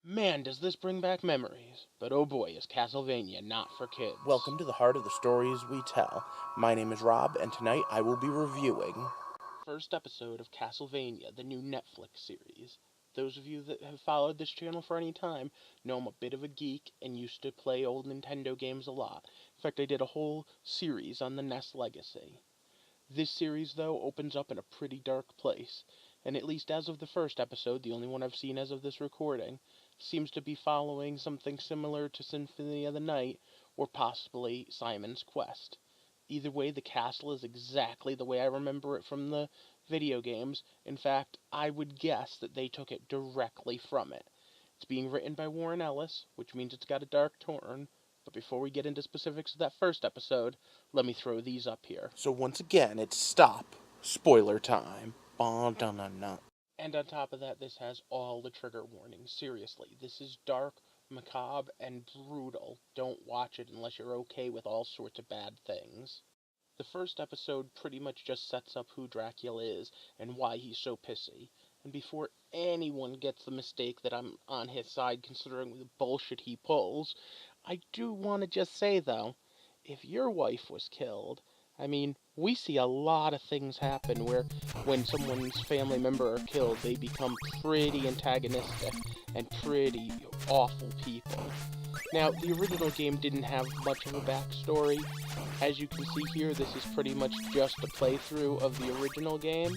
Man, does this bring back memories. But oh boy, is Castlevania not for kids. Welcome to the heart of the stories we tell. My name is Rob, and tonight I will be reviewing First episode of Castlevania, the new Netflix series. Those of you that have followed this channel for any time know I'm a bit of a geek and used to play old Nintendo games a lot. In fact, I did a whole series on the NES Legacy. This series, though, opens up in a pretty dark place, and at least as of the first episode, the only one I've seen as of this recording, seems to be following something similar to Symphony of the Night, or possibly Simon's Quest. Either way, the castle is exactly the way I remember it from the video games. In fact, I would guess that they took it directly from it. It's being written by Warren Ellis, which means it's got a dark tone, but before we get into specifics of that first episode, let me throw these up here. So once again, it's stop. Spoiler time. Ba-dun-dun-dun. And on top of that, this has all the trigger warnings. Seriously, this is dark, macabre, and brutal. Don't watch it unless you're okay with all sorts of bad things. The first episode pretty much just sets up who Dracula is and why he's so pissy. And before anyone gets the mistake that I'm on his side considering the bullshit he pulls, I do want to just say, though, if your wife was killed, I mean, we see a lot of things happen where when someone's family member are killed, they become pretty antagonistic and pretty awful people. Now, the original game didn't have much of a backstory. As you can see here, this is pretty much just a playthrough of the original game.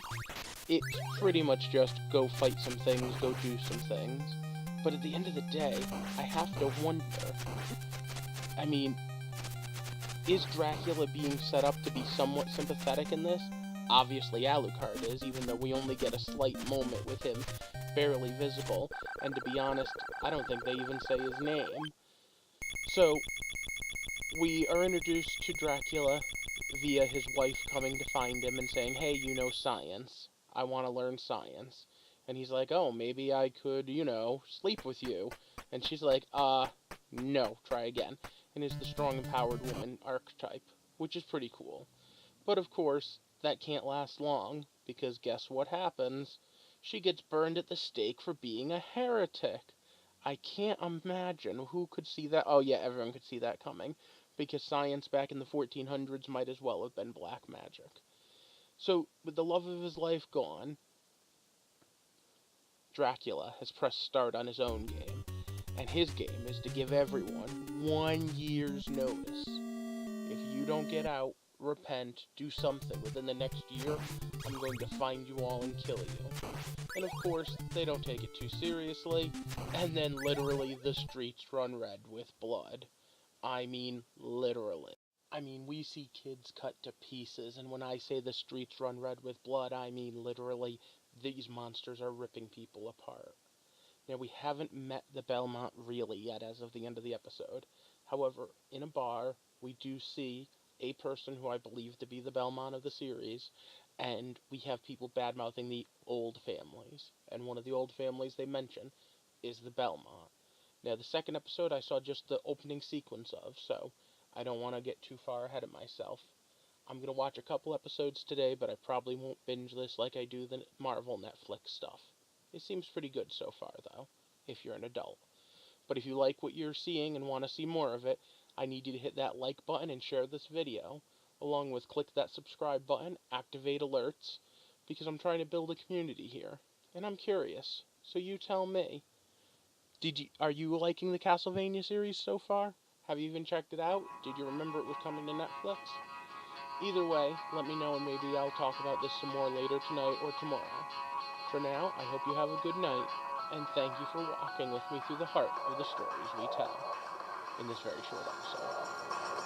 It's pretty much just go fight some things, go do some things. But at the end of the day, I have to wonder, I mean, is Dracula being set up to be somewhat sympathetic in this? Obviously Alucard is, even though we only get a slight moment with him barely visible, and to be honest, I don't think they even say his name. So, we are introduced to Dracula via his wife coming to find him and saying, hey, you know science. I want to learn science. And he's like, oh, maybe I could, sleep with you. And she's like, no, try again. And is the strong, empowered woman archetype, which is pretty cool. But of course, that can't last long, because guess what happens? She gets burned at the stake for being a heretic. I can't imagine who could see that. Oh yeah, everyone could see that coming, because science back in the 1400s might as well have been black magic. So, with the love of his life gone, Dracula has pressed start on his own game, and his game is to give everyone 1 year's notice. If you don't get out, repent, do something within the next year, I'm going to find you all and kill you. And of course, they don't take it too seriously, and then literally the streets run red with blood. I mean, literally. I mean, we see kids cut to pieces, and when I say the streets run red with blood, I mean literally these monsters are ripping people apart. Now, we haven't met the Belmont really yet as of the end of the episode. However, in a bar, we do see a person who I believe to be the Belmont of the series, and we have people bad-mouthing the old families. And one of the old families they mention is the Belmont. Now, the second episode I saw just the opening sequence of, so I don't want to get too far ahead of myself. I'm going to watch a couple episodes today, but I probably won't binge this like I do the Marvel Netflix stuff. It seems pretty good so far, though, if you're an adult. But if you like what you're seeing and want to see more of it, I need you to hit that like button and share this video, along with click that subscribe button, activate alerts, because I'm trying to build a community here, and I'm curious, so you tell me. Are you liking the Castlevania series so far? Have you even checked it out? Did you remember it was coming to Netflix? Either way, let me know and maybe I'll talk about this some more later tonight or tomorrow. For now, I hope you have a good night, and thank you for walking with me through the heart of the stories we tell in this very short episode.